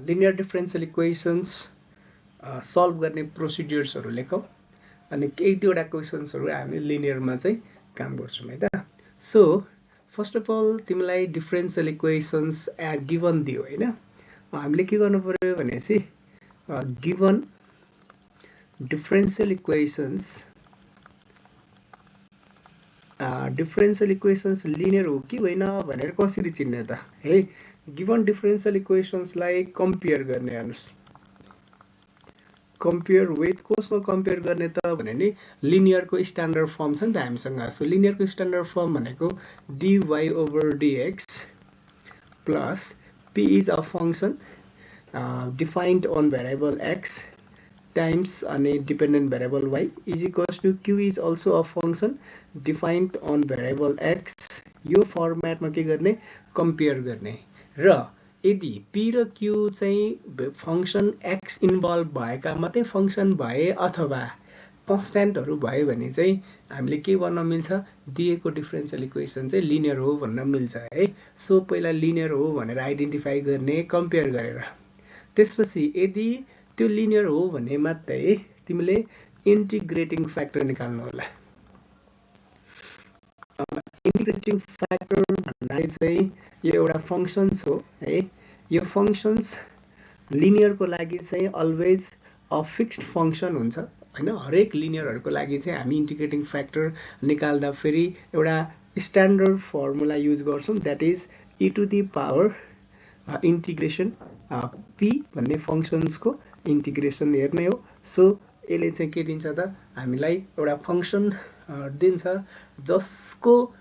Linear differential equations solve गर्ने प्रोसिड्युर्सहरू लेखौँ अनि एक दुईवटा क्वेसन्सहरू हामी लिनियरमा चाहिँ काम गर्छौँ है त। सो फर्स्ट अफ अल तिमीलाई डिफरेन्शियल इक्वेसन्स गिभन दियो होइन, हामीले के गर्नु पर्यो भनेपछि गिभन डिफरेन्शियल इक्वेसन्स लिनियर हो कि होइन भनेर कसरी चिन्ने त है। गिभन डिफरेन्शियल इक्वेसन्सलाई कम्पेयर गर्ने, हेर्नुहोस् कम्पेयर विथ कोसँग कम्पेयर गर्ने त भने नि लिनियरको स्ट्यान्डर्ड फर्म छ नि त हामीसँग। सो लिनियरको स्ट्यान्डर्ड फर्म भनेको dy/dx plus p is a function defined on variable x times अनि dependent variable y is equals to q is also a function defined on variable x। यो फर्मेटमा के गर्ने, compare गर्ने। र यदि p र q चाहिँ फङ्सन x इन्भल्भ भएका मात्रै फङ्सन भए अथवा कन्स्ट्यान्टहरू भयो भने चाहिँ हामीले के भन्न मिल्छ, दिएको डिफरेन्शियल इक्वेसन चाहिँ लिनियर हो भन्न मिल्छ है। सो पहिला लिनियर हो भनेर आइडेन्टिफाई गर्ने कम्पेयर गरेर, त्यसपछि यदि त्यो लिनियर हो भने मात्रै तिमीले इन्टिग्रेटिङ फ्याक्टर निकाल्नु होला। इन्टिग्रेटिङ फ्याक्टर भन्नाले चाहिँ यो एउटा फङ्सन्स हो है। यो फङ्सन्स लिनियरको लागि चाहिँ अलवेज अ फिक्स्ड फङ्सन हुन्छ होइन। हरेक लिनियरहरूको लागि चाहिँ हामी इन्टिग्रेटिङ फ्याक्टर निकाल्दा फेरि एउटा स्ट्यान्डर्ड फर्मुला युज गर्छौँ, that is e to the power integration p भन्ने फङ्सन्सको इन्टिग्रेसन हेर्ने हो। सो यसले चाहिँ के दिन्छ त, हामीलाई एउटा फङ्सन दिन्छ जसको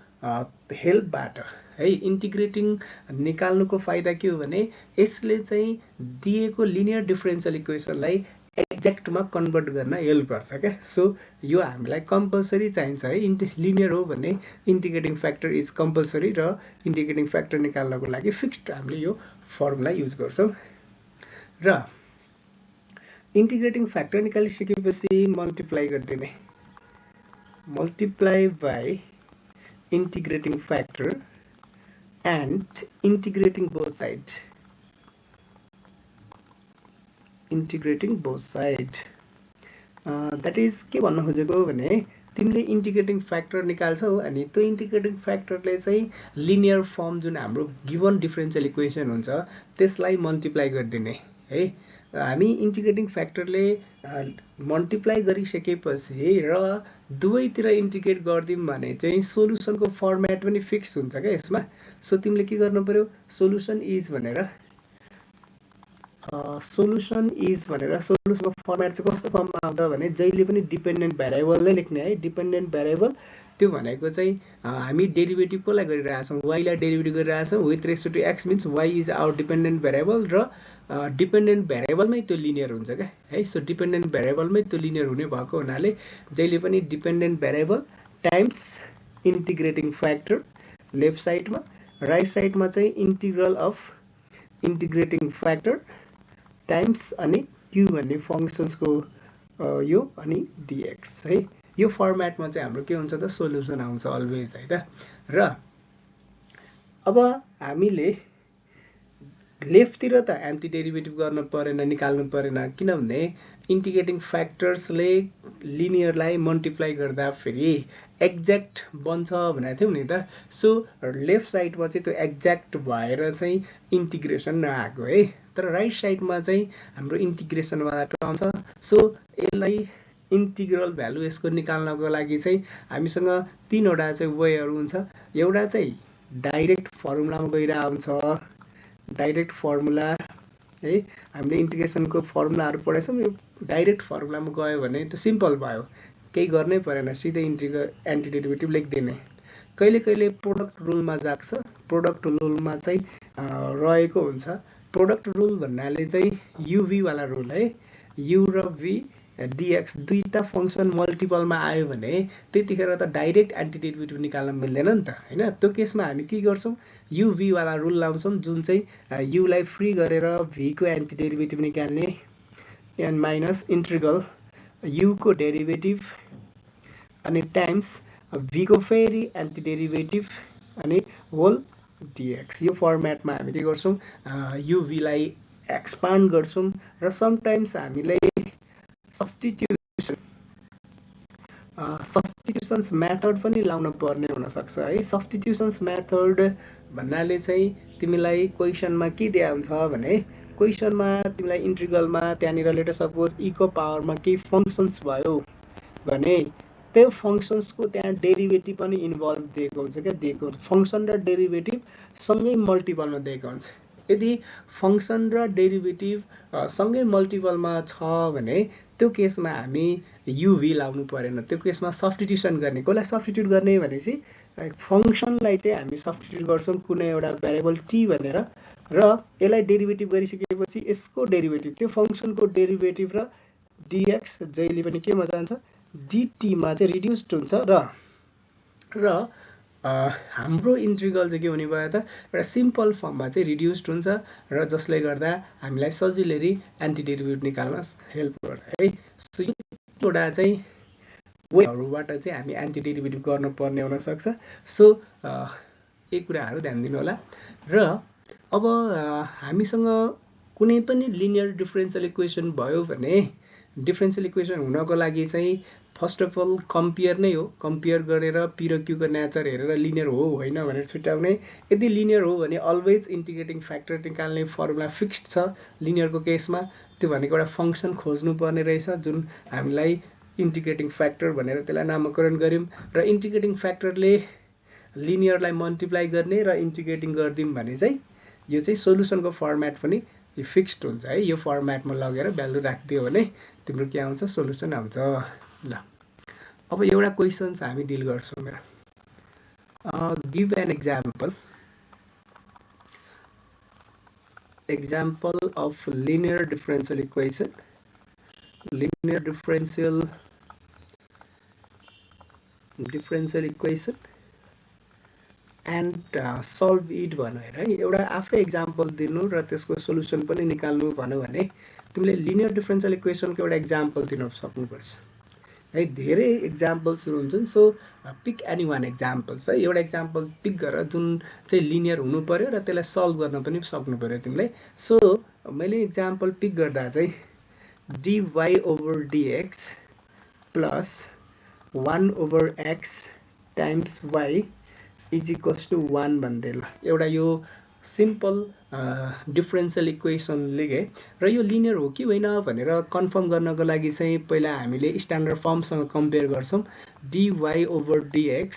हेल्पबाट है इन्टिग्रेटिङ निकाल्नुको फाइदा के हो भने यसले चाहिँ दिएको लिनियर डिफरेन्शियल इक्वेसनलाई एक्ज्याक्टमा कन्भर्ट गर्न हेल्प गर्छ क्या। सो यो हामीलाई कम्पलसरी चाहिन्छ है। लिनियर हो भने इन्टिग्रेटिङ फ्याक्टर इज कम्पलसरी र इन्टिग्रेटिङ फ्याक्टर निकाल्नको लागि फिक्स्ड हामीले यो फर्मुला युज गर्छौँ। र इन्टिग्रेटिङ फ्याक्टर निकालिसकेपछि मल्टिप्लाई गरिदिने, multiply by integrating factor and integrating both side, that is के भन्न खोजेको भने तिमीले इन्टिग्रेटिङ फ्याक्टर निकाल्छौ अनि त्यो इन्टिग्रेटिङ फ्याक्टरले चाहिँ लिनियर फर्म जुन हाम्रो गिभन डिफरेन्शियल इक्वेसन हुन्छ त्यसलाई मल्टिप्लाई गरिदिने है। हामी इन्टिग्रेटिङ फ्याक्टरले मल्टिप्लाई गरिसकेपछि र दुवैतिर इन्टिग्रेट गरिदिउँ भने चाहिँ सोलुसनको फर्मेट पनि फिक्स हुन्छ क्या यसमा। सो तिमीले के गर्नु पर्यो, सोलुसन इज भनेर सोलुसनको फर्मेट चाहिँ कस्तो फर्ममा आउँछ भने जहिले पनि डिपेन्डेन्ट भेरिएबल नै लेख्ने है। डिपेन्डेन्ट भेरिएबल त्यो भनेको चाहिँ हामी डेरिभेटिभ कसलाई गरिरहेछौँ, वाइलाई डेरिभेटिभ गरिरहेछौँ with respect to X means Y is our dependent variable र डिपेन्डेन्ट भेरिएबलमै त्यो लिनियर हुन्छ क्या है। सो डिपेन्डेन्ट भेरिएबलमै त्यो लिनियर हुने भएको हुनाले जहिले पनि dependent variable times integrating factor left साइडमा, राइट साइडमा चाहिँ integral of integrating factor times अनि क्यू भन्ने फङ्सन्सको यो अनि डिएक्स है। यो फर्मेटमा चाहिँ हाम्रो के हुन्छ त, सोल्युसन आउँछ अलवेज है त। र अब हामीले लेफ्टतिर त एन्टी डेरिभेटिभ गर्न परेन, निकाल्नु परेन, किनभने इन्टिग्रेटिङ फ्याक्टर्सले लिनियरलाई मल्टिप्लाई गर्दा फेरि एक्ज्याक्ट बन्छ भनेको थियौँ नि त। सो लेफ्ट साइडमा चाहिँ त्यो एक्ज्याक्ट भएर चाहिँ इन्टिग्रेसन नआएको है, तर राइट साइडमा चाहिँ हाम्रो इन्टिग्रेसनबाट आउँछ। सो यसलाई इन्टिग्रल भ्यालु यसको निकाल्नको लागि चाहिँ हामीसँग तीनवटा चाहिँ वेहरू हुन्छ। एउटा चाहिँ डाइरेक्ट फर्मुलामा गइरहेको हुन्छ, डाइरेक्ट फर्मुला है। हामीले इन्टिग्रेसनको फर्मुलाहरू पढेछौँ, यो डाइरेक्ट फर्मुलामा गयो भने त्यो सिम्पल भयो, केही गर्नै परेन, सिधै एन्टी डेरिभेटिभ लेखिदिने। कहिले कहिले प्रोडक्ट रुलमा जाग्छ, प्रोडक्ट रुलमा चाहिँ रहेको हुन्छ। प्रोडक्ट रुल भन्नाले चाहिँ युभीवाला रुल है। यु र भी डिएक्स दुईवटा फङ्सन मल्टिपलमा आयो भने त्यतिखेर त डाइरेक्ट एन्टी डेरिभेटिभ निकाल्न मिल्दैन नि त होइन। त्यो केसमा हामी के गर्छौँ, युभीवाला रुल लाउँछौँ जुन चाहिँ युलाई फ्री गरेर भीको एन्टी डेरिभेटिभ निकाल्ने एन माइनस इन्टिग्रल युको डेरिभेटिभ अनि टाइम्स भीको फेरि एन्टी डेरिभेटिभ अनि होल डिएक्स। यो फर्मेटमा हामी के गर्छौँ, युभीलाई एक्सपान्ड गर्छौँ र समटाइम्स हामीलाई सब्स्टिट्युसन्स मेथड पनि लाउन पर्ने हुनसक्छ है। सब्स्टिट्युसन्स मेथड भन्नाले चाहिँ तिमीलाई क्वेसनमा के दिया हुन्छ भने क्वेसनमा तिमीलाई इन्टिग्रलमा त्यहाँनिर लेट सपोज इको पावरमा केही फङ्सन्स भयो भने त्यो फङ्सन्सको त्यहाँ डेरिभेटिभ पनि इन्भल्भ दिएको हुन्छ क्या, दिएको हुन्छ। फङ्सन र डेरिभेटिभ सँगै मल्टिपलमा दिएको हुन्छ। यदि फङ्सन र डेरिभेटिभ सँगै मल्टिपलमा छ भने त्यो केसमा हामी युभी लाउनु परेन, त्यो केसमा सब्स्टिट्युसन गर्ने। कसलाई सब्स्टिट्युट गर्ने भनेपछि फङ्सनलाई चाहिँ हामी सब्स्टिट्युट गर्छौँ कुनै एउटा भेरिएबल टी भनेर, र यसलाई डेरिभेटिभ गरिसकेपछि यसको डेरिभेटिभ त्यो फङ्सनको डेरिभेटिभ र डिएक्स जहिले पनि केमा जान्छ डिटीमा चाहिँ रिड्युस्ड हुन्छ र हाम्रो इन्टिग्रल चाहिँ के हुने भयो त एउटा सिम्पल फर्ममा चाहिँ रिड्युस्ड हुन्छ र जसले गर्दा हामीलाई सजिलै एन्टी डेरिभेटिभ निकाल्न हेल्प गर्छ है। सो एउटा चाहिँ वेहरूबाट चाहिँ हामी एन्टी डेरिभेटिभ गर्नुपर्ने हुनसक्छ। सो यी कुराहरू ध्यान दिनु होला। र अब हामीसँग कुनै पनि लिनियर डिफरेन्सियल इक्वेसन भयो भने डिफरेन्सियल इक्वेसन हुनको लागि चाहिँ फर्स्ट अफ अल कम्पेयर नै हो। कम्पेयर गरेर पी र क्यूको नेचर हेरेर लिनियर हो होइन भनेर छुट्याउने। यदि लिनियर हो भने अलवेज इन्टिग्रेटिङ फ्याक्टर निकाल्ने फर्मुला फिक्स्ड छ लिनियरको केसमा। त्यो भनेको एउटा फङ्सन खोज्नुपर्ने रहेछ जुन हामीलाई इन्टिग्रेटिङ फ्याक्टर भनेर त्यसलाई नामकरण गऱ्यौँ, र इन्टिग्रेटिङ फ्याक्टरले लिनियरलाई मल्टिप्लाई गर्ने र इन्टिग्रेटिङ गरिदिउँ भने चाहिँ यो चाहिँ सोल्युसनको फर्मेट पनि फिक्स्ड हुन्छ है। यो फर्मेटमा लगेर भ्यालु राखिदियो भने तिम्रो के आउँछ सोल्युसन आउँछ। ल अब एउटा क्वेसन हामी डिल गर्छौँ। Give an example of linear differential equation and solve it भनेर है। एउटा आफै एक्जाम्पल दिनु र त्यसको सोल्युसन पनि निकाल्नु भन्यो भने तिमीले लिनियर डिफरेन्शियल इक्वेसनको एउटा एक्जाम्पल दिन सक्नुपर्छ है। धेरै एक्जाम्पल्सहरू हुन्छन्। So pick any one examples है। एउटा एक्जाम्पल पिक गर जुन चाहिँ लिनियर हुनु पर्यो र त्यसलाई सल्भ गर्न पनि सक्नु पर्यो तिमीले। सो मैले एक्जाम्पल पिक गर्दा चाहिँ dy/dx plus 1/x times y is equals to 1 भन्दै ल एउटा यो सिम्पल डिफरेन्शियल इक्वेसन लेखे। र यो लिनियर हो कि होइन भनेर कन्फर्म गर्नको लागि चाहिँ पहिला हामीले स्ट्यान्डर्ड फर्मसँग कम्पेयर गर्छौँ। dy/dx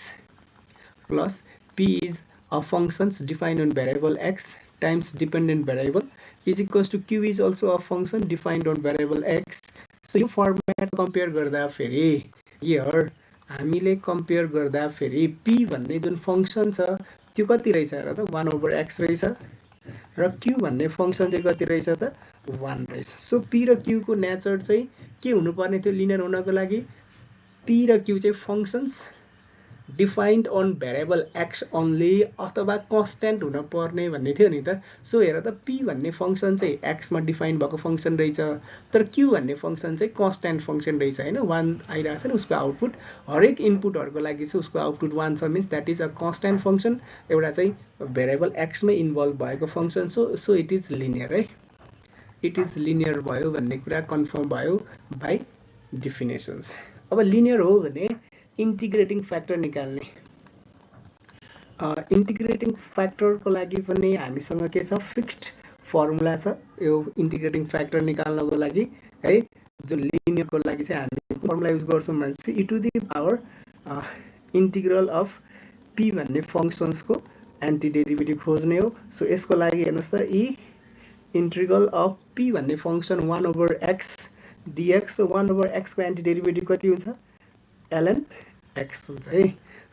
plus p is a functions defined on variable x times dependent variable is equals to q is also a function defined on variable x। So यो फर्मेट कम्पेयर गर्दा फेरि here हामीले compare गर्दा फेरि p भन्ने जुन function छ त्यो कति रहेछ र त 1/x रहेछ, र q भन्ने फङ्सन चाहिँ कति रहेछ त 1 रहेछ। सो p र q को नेचर चाहिँ के हुनुपर्ने थियो लिनियर हुनको लागि? p र q चाहिँ functions defined on variable x only अथवा कन्स्ट्यान्ट हुन पर्ने भन्ने थियो नि त। सो हेर त p भन्ने फङ्सन चाहिँ x मा डिफाइन भएको फङ्सन रहेछ, तर q भन्ने फङ्सन चाहिँ कन्स्ट्यान्ट फङ्सन रहेछ होइन। 1 आइरहेछ नि उसको आउटपुट, हरेक इनपुटहरूको लागि चाहिँ उसको आउटपुट 1 छ, means that is a constant function, एउटा चाहिँ भेरिएबल x मै इन्भल्भ भएको function. So it is linear है। इट इज लिनियर भयो भन्ने कुरा कन्फर्म भयो बाई डिफिनेसन्स। अब लिनियर हो भने इन्टिग्रेटिङ फ्याक्टर निकाल्ने। इन्टिग्रेटिङ फ्याक्टरको लागि पनि हामीसँग के छ फिक्स्ड फर्मुला छ यो इन्टिग्रेटिङ फ्याक्टर निकाल्नको लागि है। जुन लिनियरको लागि चाहिँ हामी फर्मुला युज गर्छौँ भने e to the power integral of p भन्ने फङ्सन्सको एन्टी डेरिभेटिभ खोज्ने हो। सो यसको लागि हेर्नुहोस् त इन्टिग्रल अफ p भन्ने function 1/x dx। So 1/x को एन्टी डेरिभेटिभ कति हुन्छ ln x हुन्छ है।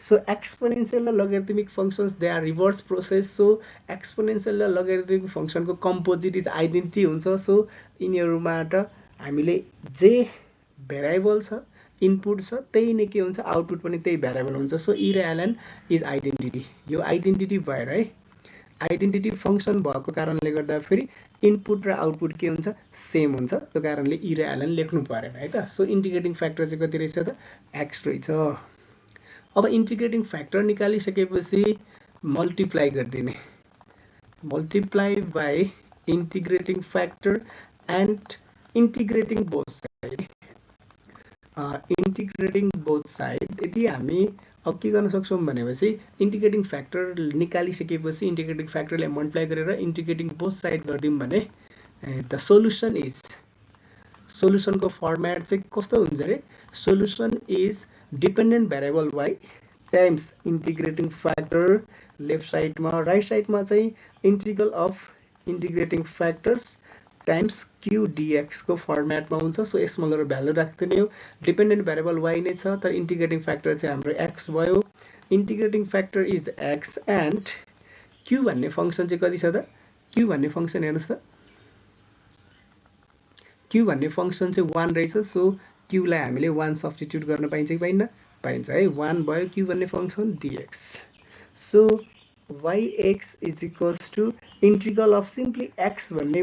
सो एक्सपोनेन्शियल र logarithmic functions they are reverse process. So exponential र लोगरिथमिक फङ्सनको कम्पोजिट इज आइडेन्टिटी हुन्छ। सो यिनीहरूबाट हामीले जे भेरिएबल छ इनपुट छ त्यही नै के हुन्छ आउटपुट पनि त्यही भेरिएबल हुन्छ। सो e र ln इज आइडेन्टिटी। यो आइडेन्टिटी भएर है आइडेन्टिटी फङ्सन भएको कारणले गर्दा फेरि इनपुट र आउटपुट के हुन्छ सेम हुन्छ, त्यो कारणले e र ln लेख्नु परेन है त। सो इन्टिग्रेटिङ फ्याक्टर चाहिँ कति रहेछ त x रहेछ। अब इन्टिग्रेटिङ फ्याक्टर निकालिसकेपछि मल्टिप्लाई गरिदिने, multiply by integrating factor and integrating both side. Integrating both side यदि हामी अब के गर्न सक्छौँ भनेपछि इन्टिग्रेटिङ फ्याक्टर निकालिसकेपछि इन्टिग्रेटिङ फ्याक्टरलाई मल्टिप्लाई गरेर इन्टिग्रेटिङ बोथ साइड गरिदिउँ भने द सोल्युसन इज सोल्युसनको फर्मेट चाहिँ कस्तो हुन्छ रे solution is dependent variable y times integrating factor left साइडमा राइट साइडमा चाहिँ integral of integrating factors times Q dx को फर्मेटमा हुन्छ सो यसमा गएर भ्यालु राख्दिने हो डिपेन्डेन्ट भेरिएबल y नै छ तर इन्टिग्रेटिङ फ्याक्टर चाहिँ हाम्रो x भयो integrating factor is x and q भन्ने फंक्सन चाहिँ कति छ त q भन्ने फंक्सन हेर्नुस् त q भन्ने फंक्सन चाहिँ 1 रहेछ सो q लाई हामीले 1 सब्स्टिट्युट गर्न पाइन्छ कि पाइन्न पाइन्छ है 1 भयो q भन्ने function dx so yx is equals to integral of simply x भन्ने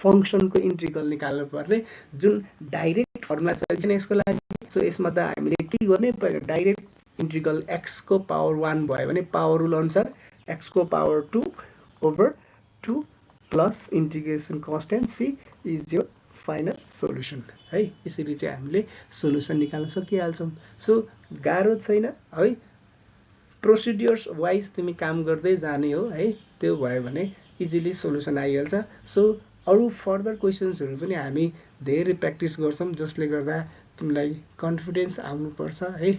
फंक्सनको इन्टिग्रल निकाल्नु पर्ने जुन डाइरेक्ट फर्मुला छ यसको लागि सो यसमा त हामीले के गर्ने पर्यो डाइरेक्ट इन्टिग्रल x को पावर 1 भयो भने पावर रुल अनुसार x को power 2 over 2 plus integration constant c is your final solution है यसरी चाहिँ हामीले सोल्युसन निकाल्न सकिहाल्छौँ सो गाह्रो छैन है प्रोसिड्युर्स वाइज तिमी काम गर्दै जाने हो है त्यो भयो भने इजिली सोल्युसन आइहाल्छ सो अरु फर्दर क्वेशन्सहरु पनि हामी धेरै प्र्याक्टिस गर्छौं जसले गर्दा तिमीलाई कन्फिडेन्स आउनुपर्छ है